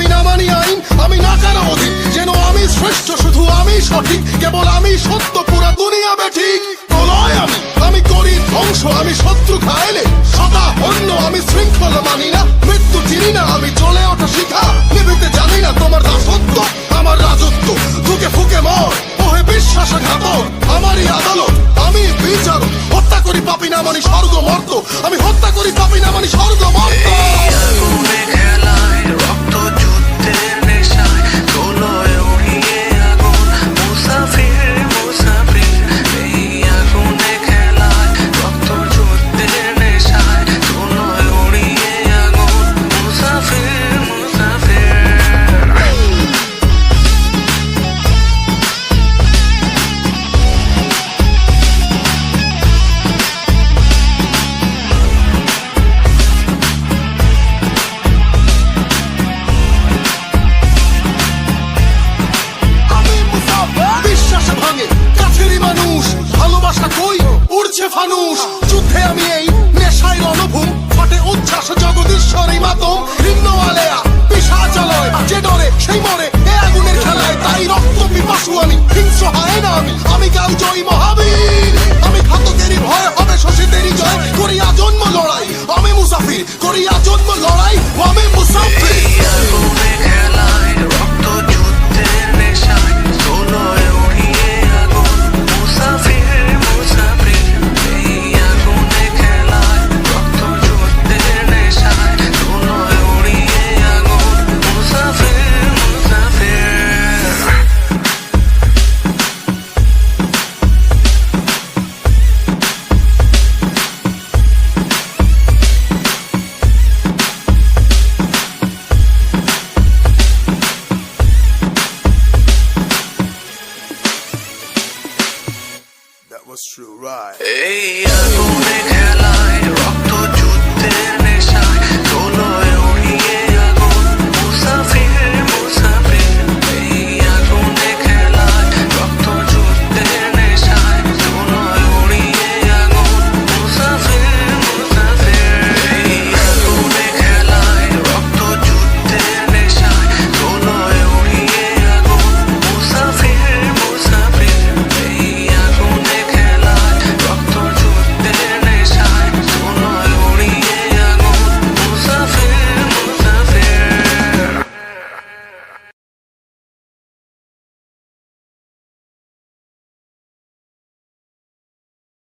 আমি না মানি আইন, আমি না কারো অধীন, যেন আমি শ্রেষ্ঠ, শুধু আমি সঠিক, কেবল আমি সত্য, পুরা দুনিয়া বেঠিক। প্রলয় আমি করি ধ্বংস, আমি শত্রু খাইলে সদা অন্য, আমি শৃঙ্খলা মানি না, মৃত্যু চিনি না, আমি চলে ওঠা শিখা, নিভিতে জানি না তোমার দাসত্ব, আমার রাজত্ব, ফুকে ফুকে মর, ওহে বিশ্বাসঘাতক, আমারই আদালত, আমি বিচার, হত্যা করি পাপি না মানি স্বর্গ মর্ত, আমি হত্যা করি পাপি না মানি স্বর্গ মর্ত। ফানুষ যুদ্ধে আমি এই নেশায় রণভূম, ফাটে উচ্ছ্বাস জগদীশ্বরী মাতম, ভিন্ন আলেয়া পিশাচালয়, যে ডরে সেই মরে এ আগুনের খেলায়, তাই রক্ত পিপাসু আমি, হিংস্র হয় না আমি কাল জয়ী মহাবীর, আমি ঘাতকেরই ভয় হবে শশীদেরই জয়, করিয়া জন্ম লড়াই, আমি মুসাফির, করিয়া জন্ম লড়াই, আমি মুসাফির। That was true, right? Hey,